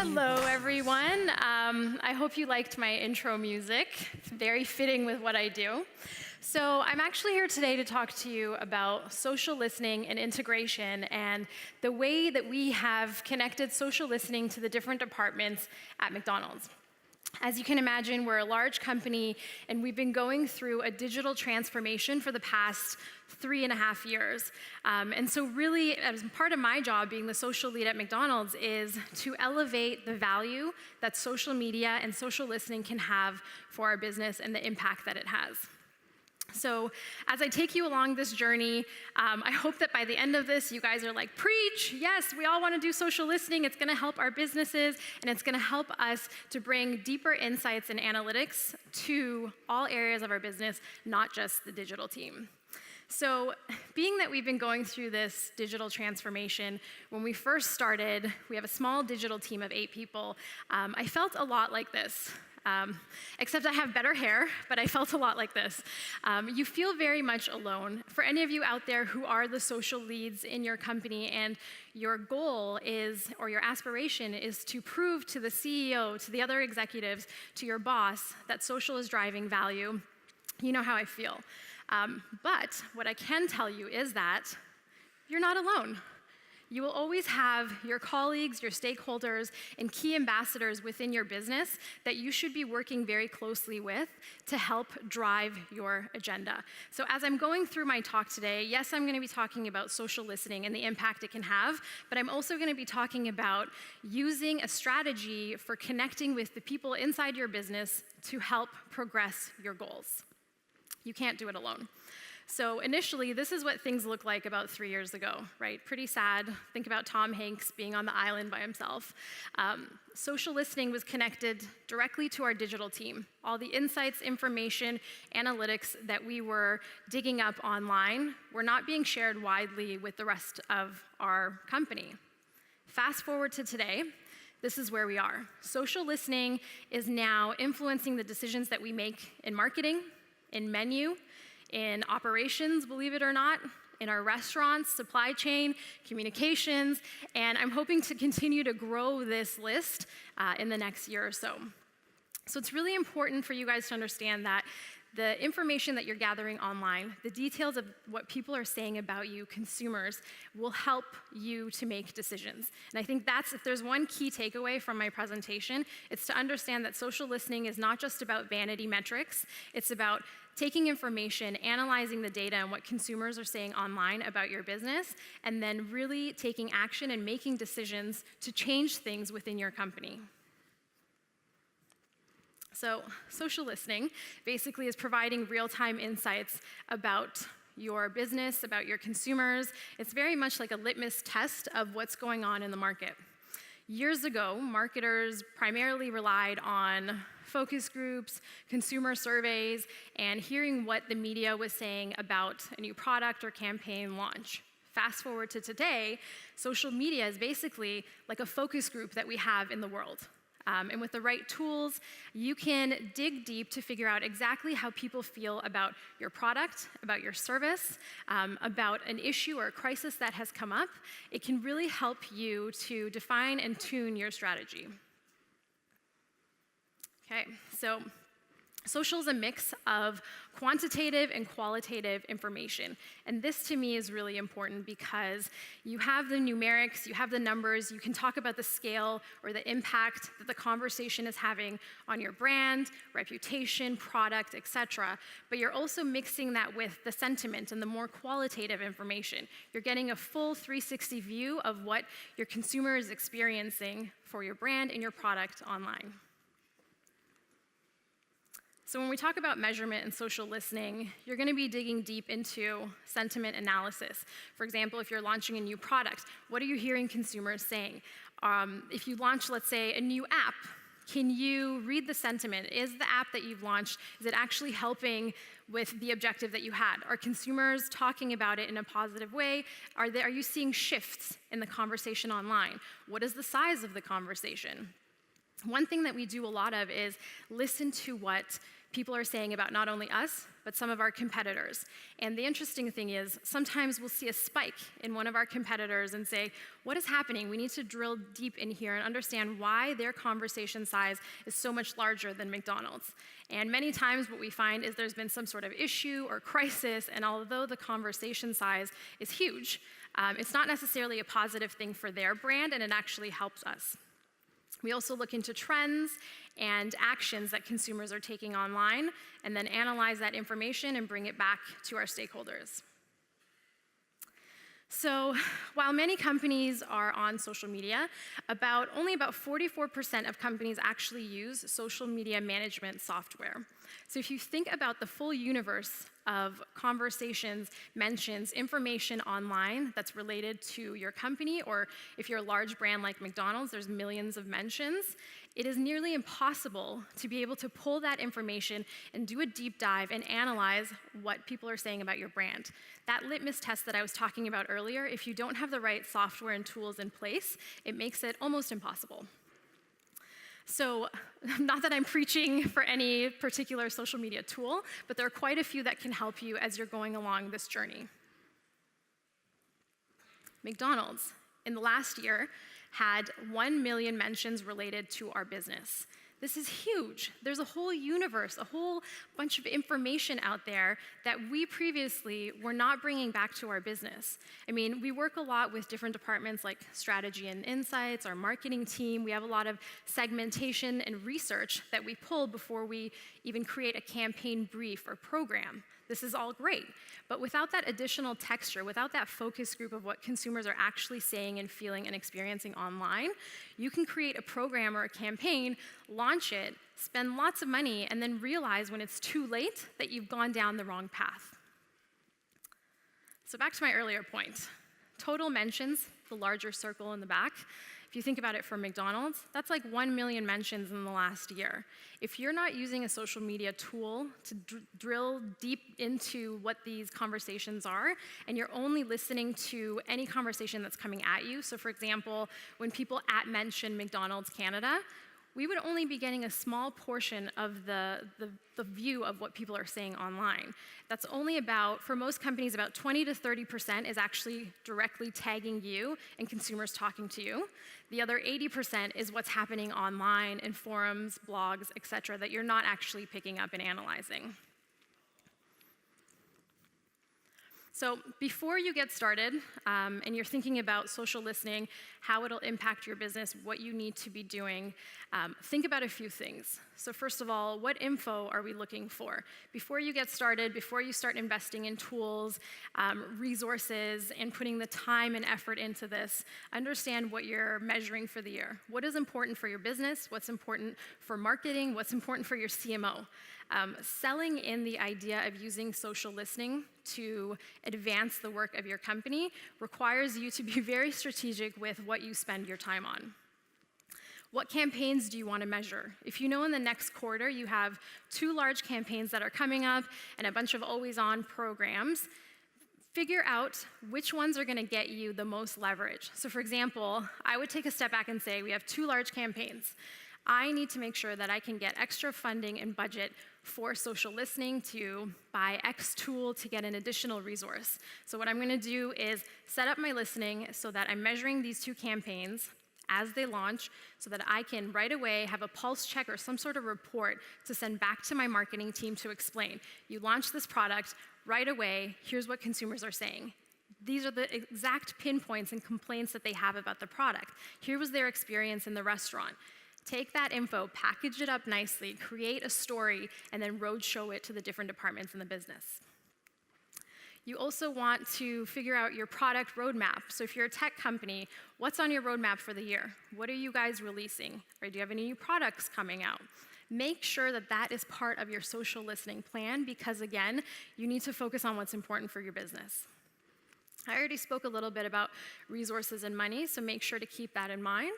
Hello, everyone. I hope you liked my intro music. It's very fitting with what I do. So I'm actually here today to talk to you about social listening and integration and the way that we have connected social listening to the different departments at McDonald's. As you can imagine, we're a large company, and we've been going through a digital transformation for the past 3.5 years. And so really, as part of my job being the social lead at McDonald's is to elevate the value that social media and social listening can have for our business and the impact that it has. So as I take you along this journey, I hope that by the end of this, you guys are like, preach, yes, we all want to do social listening. It's going to help our businesses, and it's going to help us to bring deeper insights and analytics to all areas of our business, not just the digital team. So being that we've been going through this digital transformation, when we first started, we have a small digital team of 8 people. I felt a lot like this. Except I have better hair, but I felt a lot like this. You feel very much alone. For any of you out there who are the social leads in your company and your goal is, or your aspiration is to prove to the CEO, to the other executives, to your boss that social is driving value, you know how I feel. But what I can tell you is that you're not alone. You will always have your colleagues, your stakeholders, and key ambassadors within your business that you should be working very closely with to help drive your agenda. So as I'm going through my talk today, yes, I'm going to be talking about social listening and the impact it can have, but I'm also going to be talking about using a strategy for connecting with the people inside your business to help progress your goals. You can't do it alone. So initially, this is what things looked like about 3 years ago, right? Pretty sad. Think about Tom Hanks being on the island by himself. Social listening was connected directly to our digital team. All the insights, information, analytics that we were digging up online were not being shared widely with the rest of our company. Fast forward to today. This is where we are. Social listening is now influencing the decisions that we make in marketing, in menu, in operations, believe it or not, in our restaurants, supply chain, communications, and I'm hoping to continue to grow this list in the next year or so. So it's really important for you guys to understand that the information that you're gathering online, the details of what people are saying about you, consumers, will help you to make decisions. And I think that's, if there's one key takeaway from my presentation, it's to understand that social listening is not just about vanity metrics. It's about taking information, analyzing the data and what consumers are saying online about your business, and then really taking action and making decisions to change things within your company. So social listening basically is providing real-time insights about your business, about your consumers. It's very much like a litmus test of what's going on in the market. Years ago, marketers primarily relied on focus groups, consumer surveys, and hearing what the media was saying about a new product or campaign launch. Fast forward to today, social media is basically like a focus group that we have in the world. And with the right tools, you can dig deep to figure out exactly how people feel about your product, about your service, about an issue or a crisis that has come up. It can really help you to define and tune your strategy. Okay, so social is a mix of quantitative and qualitative information. And this to me is really important because you have the numerics, you have the numbers, you can talk about the scale or the impact that the conversation is having on your brand, reputation, product, etc. But you're also mixing that with the sentiment and the more qualitative information. You're getting a full 360 view of what your consumer is experiencing for your brand and your product online. So when we talk about measurement and social listening, you're going to be digging deep into sentiment analysis. For example, if you're launching a new product, what are you hearing consumers saying? If you launch, let's say, a new app, can you read the sentiment? Is the app that you've launched, is it actually helping with the objective that you had? Are consumers talking about it in a positive way? Are you seeing shifts in the conversation online? What is the size of the conversation? One thing that we do a lot of is listen to what people are saying about not only us, but some of our competitors. And the interesting thing is, sometimes we'll see a spike in one of our competitors and say, what is happening? We need to drill deep in here and understand why their conversation size is so much larger than McDonald's. And many times what we find is there's been some sort of issue or crisis, and although the conversation size is huge, it's not necessarily a positive thing for their brand, and it actually helps us. We also look into trends and actions that consumers are taking online, and then analyze that information and bring it back to our stakeholders. So while many companies are on social media, only about 44% of companies actually use social media management software. So if you think about the full universe of conversations, mentions, information online that's related to your company, or if you're a large brand like McDonald's, there's millions of mentions, it is nearly impossible to be able to pull that information and do a deep dive and analyze what people are saying about your brand. That litmus test that I was talking about earlier, if you don't have the right software and tools in place, it makes it almost impossible. So, not that I'm preaching for any particular social media tool, but there are quite a few that can help you as you're going along this journey. McDonald's, in the last year, had 1 million mentions related to our business. This is huge. There's a whole universe, a whole bunch of information out there that we previously were not bringing back to our business. I mean, we work a lot with different departments like strategy and insights, our marketing team. We have a lot of segmentation and research that we pull before we even create a campaign brief or program. This is all great, but without that additional texture, without that focus group of what consumers are actually saying and feeling and experiencing online, you can create a program or a campaign, launch it, spend lots of money, and then realize when it's too late that you've gone down the wrong path. So back to my earlier point. Total mentions, the larger circle in the back. If you think about it for McDonald's, that's like 1 million mentions in the last year. If you're not using a social media tool to drill deep into what these conversations are, and you're only listening to any conversation that's coming at you, so for example, when people mention McDonald's Canada, we would only be getting a small portion of the view of what people are saying online. That's only for most companies, about 20 to 30% is actually directly tagging you and consumers talking to you. The other 80% is what's happening online in forums, blogs, et cetera, that you're not actually picking up and analyzing. So before you get started and you're thinking about social listening, how it'll impact your business, what you need to be doing, think about a few things. So first of all, what info are we looking for? Before you get started, before you start investing in tools, resources, and putting the time and effort into this, understand what you're measuring for the year. What is important for your business? What's important for marketing? What's important for your CMO? Selling in the idea of using social listening to advance the work of your company requires you to be very strategic with what you spend your time on. What campaigns do you want to measure? If you know in the next quarter you have 2 large campaigns that are coming up and a bunch of always-on programs, figure out which ones are going to get you the most leverage. So for example, I would take a step back and say we have 2 large campaigns. I need to make sure that I can get extra funding and budget for social listening to buy X tool to get an additional resource. So what I'm going to do is set up my listening so that I'm measuring these 2 campaigns as they launch so that I can right away have a pulse check or some sort of report to send back to my marketing team to explain. You launch this product right away, here's what consumers are saying. These are the exact pinpoints and complaints that they have about the product. Here was their experience in the restaurant. Take that info, package it up nicely, create a story, and then roadshow it to the different departments in the business. You also want to figure out your product roadmap. So if you're a tech company, what's on your roadmap for the year? What are you guys releasing? Or do you have any new products coming out? Make sure that that is part of your social listening plan because, again, you need to focus on what's important for your business. I already spoke a little bit about resources and money, so make sure to keep that in mind.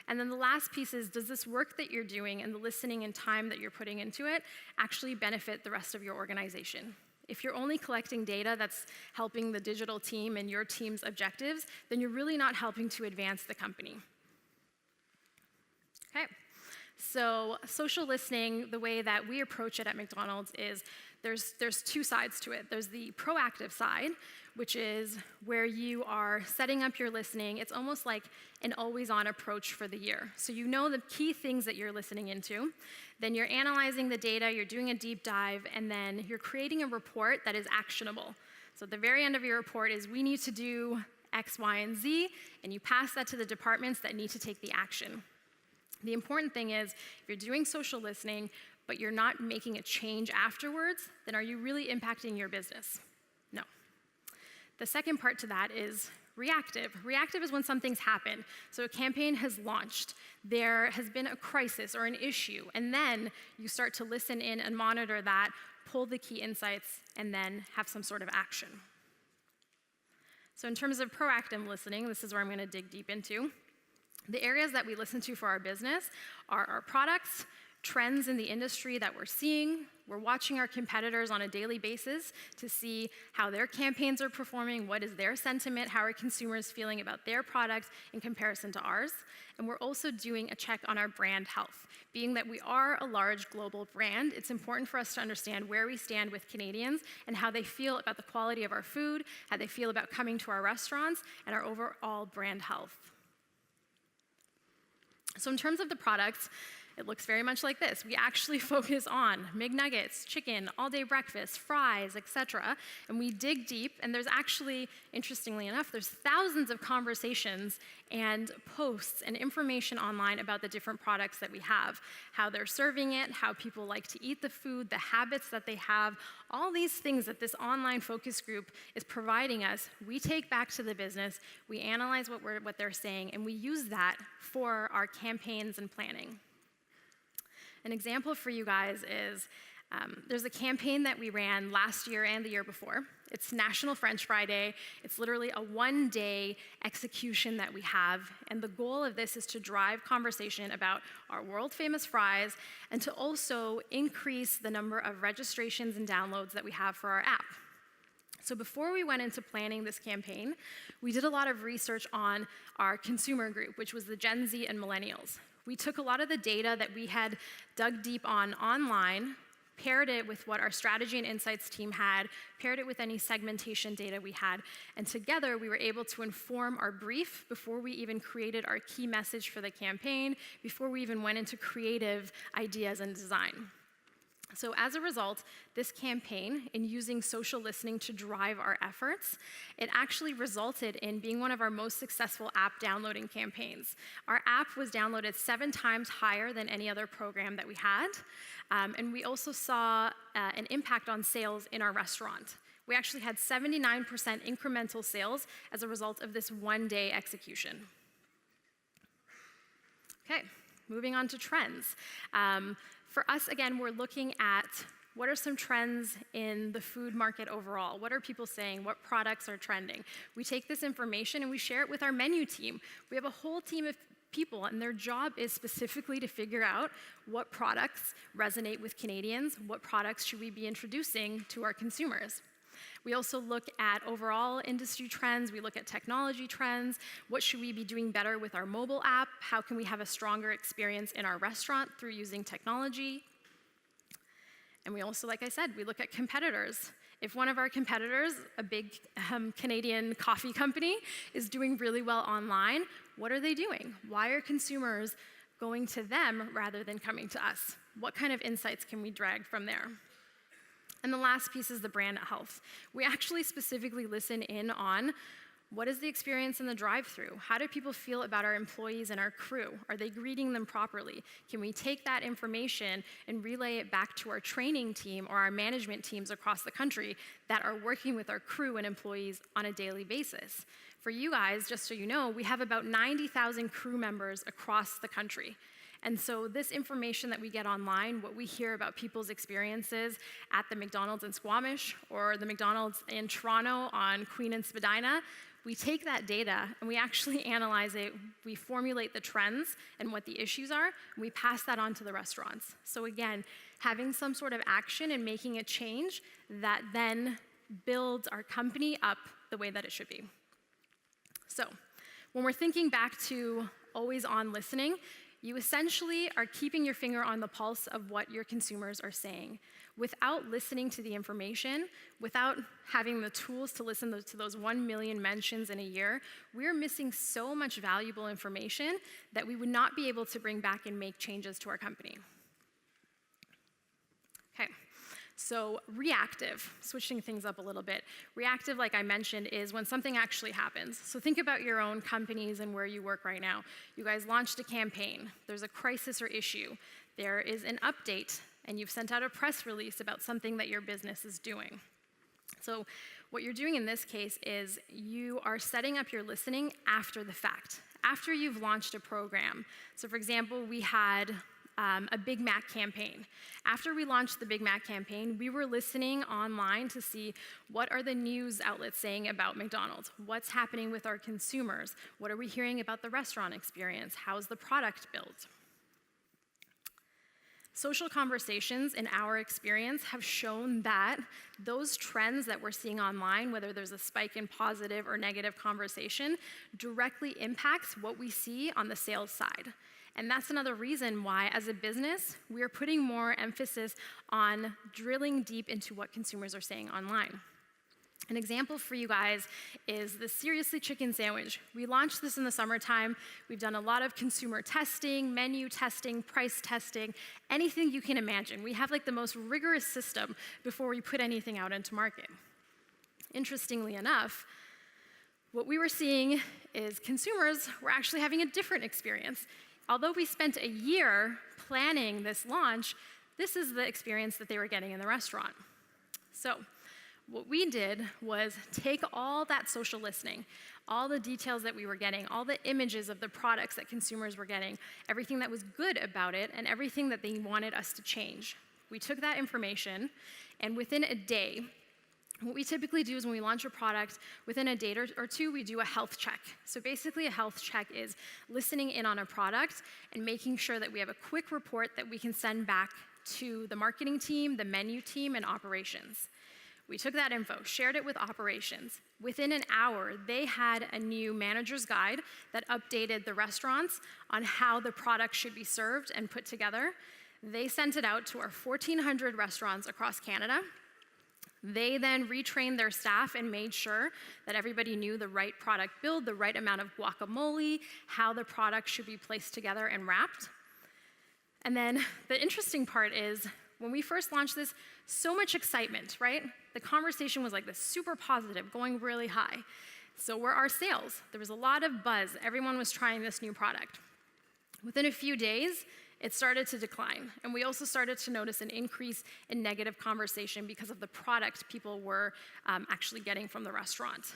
And then the last piece is, does this work that you're doing and the listening and time that you're putting into it actually benefit the rest of your organization? If you're only collecting data that's helping the digital team and your team's objectives, then you're really not helping to advance the company. Okay, So social listening, the way that we approach it at McDonald's is there's two sides to it. There's the proactive side, which is where you are setting up your listening. It's almost like an always-on approach for the year. So you know the key things that you're listening into. Then you're analyzing the data, you're doing a deep dive, and then you're creating a report that is actionable. So at the very end of your report is, we need to do X, Y, and Z, and you pass that to the departments that need to take the action. The important thing is, if you're doing social listening, but you're not making a change afterwards, then are you really impacting your business? No. The second part to that is reactive. Reactive is when something's happened. So a campaign has launched, there has been a crisis or an issue, and then you start to listen in and monitor that, pull the key insights, and then have some sort of action. So in terms of proactive listening, this is where I'm going to dig deep into. The areas that we listen to for our business are our products, trends in the industry that we're seeing. We're watching our competitors on a daily basis to see how their campaigns are performing, what is their sentiment, how are consumers feeling about their products in comparison to ours. And we're also doing a check on our brand health. Being that we are a large global brand, it's important for us to understand where we stand with Canadians and how they feel about the quality of our food, how they feel about coming to our restaurants, and our overall brand health. So in terms of the products, it looks very much like this. We actually focus on McNuggets, chicken, all-day breakfast, fries, etc. And we dig deep, and there's actually, interestingly enough, there's thousands of conversations and posts and information online about the different products that we have, how they're serving it, how people like to eat the food, the habits that they have, all these things that this online focus group is providing us. We take back to the business, we analyze what they're saying, and we use that for our campaigns and planning. An example for you guys is, there's a campaign that we ran last year and the year before. It's National French Fry Day. It's literally a one-day execution that we have, and the goal of this is to drive conversation about our world-famous fries and to also increase the number of registrations and downloads that we have for our app. So before we went into planning this campaign, we did a lot of research on our consumer group, which was the Gen Z and millennials. We took a lot of the data that we had dug deep on online, paired it with what our strategy and insights team had, paired it with any segmentation data we had, and together we were able to inform our brief before we even created our key message for the campaign, before we even went into creative ideas and design. So as a result, this campaign, in using social listening to drive our efforts, it actually resulted in being one of our most successful app downloading campaigns. Our app was downloaded 7 times higher than any other program that we had, and we also saw an impact on sales in our restaurant. We actually had 79% incremental sales as a result of this one-day execution. Okay, moving on to trends. For us, again, we're looking at what are some trends in the food market overall? What are people saying? What products are trending? We take this information and we share it with our menu team. We have a whole team of people, and their job is specifically to figure out what products resonate with Canadians, what products should we be introducing to our consumers. We also look at overall industry trends. We look at technology trends. What should we be doing better with our mobile app? How can we have a stronger experience in our restaurant through using technology? And we also, like I said, we look at competitors. If one of our competitors, a big Canadian coffee company, is doing really well online, what are they doing? Why are consumers going to them rather than coming to us? What kind of insights can we drag from there? And the last piece is the brand health. We actually specifically listen in on what is the experience in the drive-thru? How do people feel about our employees and our crew? Are they greeting them properly? Can we take that information and relay it back to our training team or our management teams across the country that are working with our crew and employees on a daily basis? For you guys, just so you know, we have about 90,000 crew members across the country. And so this information that we get online, what we hear about people's experiences at the McDonald's in Squamish or the McDonald's in Toronto on Queen and Spadina, we take that data and we actually analyze it, we formulate the trends and what the issues are, and we pass that on to the restaurants. So again, having some sort of action and making a change that then builds our company up the way that it should be. So when we're thinking back to always on listening, You essentially are keeping your finger on the pulse of what your consumers are saying. Without listening to the information, without having the tools to listen to those 1 million mentions in a year, we're missing so much valuable information that we would not be able to bring back and make changes to our company. Okay. So reactive, switching things up a little bit. Reactive, like I mentioned, is when something actually happens. So think about your own companies and where you work right now. You guys launched a campaign. There's a crisis or issue. There is an update, and you've sent out a press release about something that your business is doing. So what you're doing in this case is you are setting up your listening after the fact, after you've launched a program. So for example, we had a Big Mac campaign. After we launched the Big Mac campaign, we were listening online to see what are the news outlets saying about McDonald's, what's happening with our consumers, what are we hearing about the restaurant experience, how's the product built. Social conversations, in our experience, have shown that those trends that we're seeing online, whether there's a spike in positive or negative conversation, directly impacts what we see on the sales side. And that's another reason why, as a business, we are putting more emphasis on drilling deep into what consumers are saying online. An example for you guys is the Seriously Chicken Sandwich. We launched this in the summertime. We've done a lot of consumer testing, menu testing, price testing, anything you can imagine. We have like the most rigorous system before we put anything out into market. Interestingly enough, what we were seeing is consumers were actually having a different experience. Although we spent a year planning this launch, this is the experience that they were getting in the restaurant. So what we did was take all that social listening, all the details that we were getting, all the images of the products that consumers were getting, everything that was good about it, and everything that they wanted us to change. We took that information, and within a day, what we typically do is when we launch a product, within a day or two, we do a health check. So basically, a health check is listening in on a product and making sure that we have a quick report that we can send back to the marketing team, the menu team, and operations. We took that info, shared it with operations. Within an hour, they had a new manager's guide that updated the restaurants on how the product should be served and put together. They sent it out to our 1,400 restaurants across Canada. They then retrained their staff and made sure that everybody knew the right product build, the right amount of guacamole, how the product should be placed together and wrapped. And then the interesting part is, when we first launched this, so much excitement, right? The conversation was like this super positive, going really high. So were our sales. There was a lot of buzz. Everyone was trying this new product. Within a few days, it started to decline. And we also started to notice an increase in negative conversation because of the product people were actually getting from the restaurant.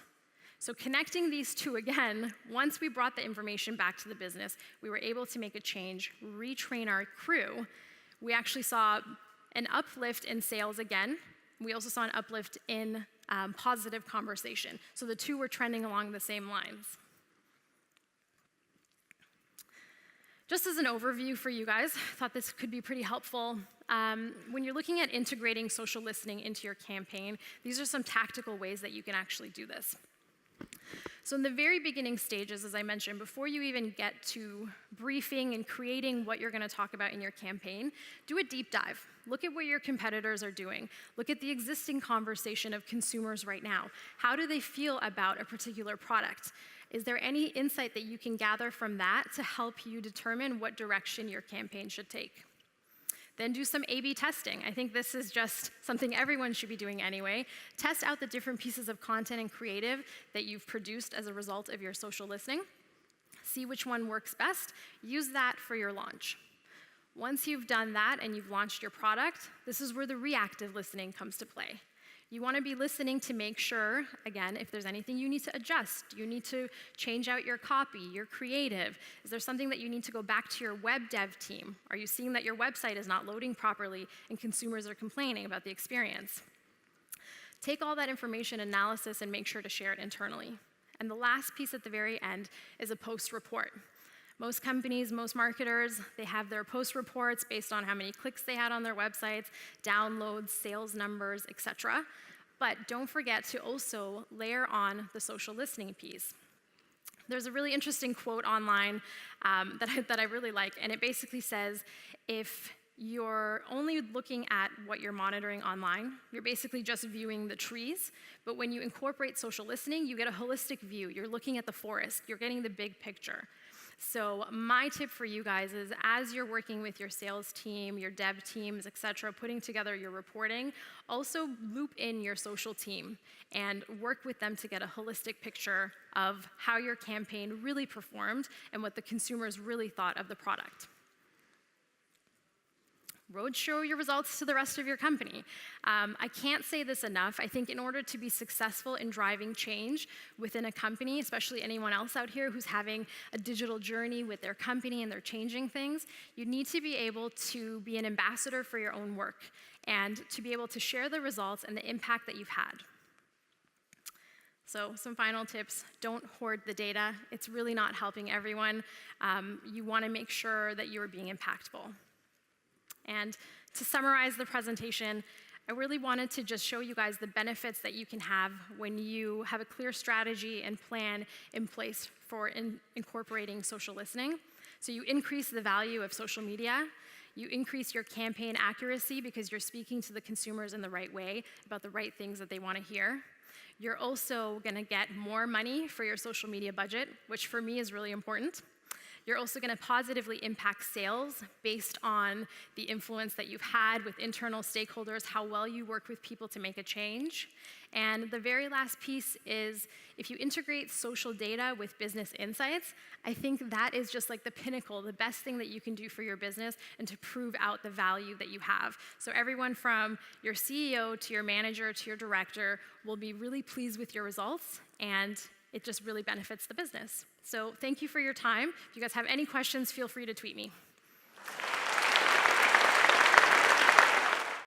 So connecting these two again, once we brought the information back to the business, we were able to make a change, retrain our crew. We actually saw an uplift in sales again. We also saw an uplift in positive conversation. So the two were trending along the same lines. Just as an overview for you guys, I thought this could be pretty helpful. When you're looking at integrating social listening into your campaign, these are some tactical ways that you can actually do this. So in the very beginning stages, as I mentioned, before you even get to briefing and creating what you're going to talk about in your campaign, do a deep dive. Look at what your competitors are doing. Look at the existing conversation of consumers right now. How do they feel about a particular product? Is there any insight that you can gather from that to help you determine what direction your campaign should take? Then do some A/B testing. I think this is just something everyone should be doing anyway. Test out the different pieces of content and creative that you've produced as a result of your social listening. See which one works best. Use that for your launch. Once you've done that and you've launched your product, this is where the reactive listening comes to play. You want to be listening to make sure, again, if there's anything you need to adjust, you need to change out your copy, your creative. Is there something that you need to go back to your web dev team? Are you seeing that your website is not loading properly and consumers are complaining about the experience? Take all that information analysis and make sure to share it internally. And the last piece at the very end is a post report. Most companies, most marketers, they have their post reports based on how many clicks they had on their websites, downloads, sales numbers, etc. But don't forget to also layer on the social listening piece. There's a really interesting quote online that I really like, and it basically says, if you're only looking at what you're monitoring online, you're basically just viewing the trees, but when you incorporate social listening, you get a holistic view. You're looking at the forest, you're getting the big picture. So my tip for you guys is, as you're working with your sales team, your dev teams, etc., putting together your reporting, also loop in your social team and work with them to get a holistic picture of how your campaign really performed and what the consumers really thought of the product. Roadshow your results to the rest of your company. I can't say this enough. I think in order to be successful in driving change within a company, especially anyone else out here who's having a digital journey with their company and they're changing things, you need to be able to be an ambassador for your own work and to be able to share the results and the impact that you've had. So some final tips: don't hoard the data. It's really not helping everyone. You want to make sure that you are being impactful. And to summarize the presentation, I really wanted to just show you guys the benefits that you can have when you have a clear strategy and plan in place for incorporating social listening. So you increase the value of social media. You increase your campaign accuracy because you're speaking to the consumers in the right way about the right things that they want to hear. You're also going to get more money for your social media budget, which for me is really important. You're also going to positively impact sales based on the influence that you've had with internal stakeholders, how well you work with people to make a change. And the very last piece is, if you integrate social data with business insights, I think that is just like the pinnacle, the best thing that you can do for your business and to prove out the value that you have. So everyone from your CEO to your manager to your director will be really pleased with your results, and it just really benefits the business. So thank you for your time. If you guys have any questions, feel free to tweet me.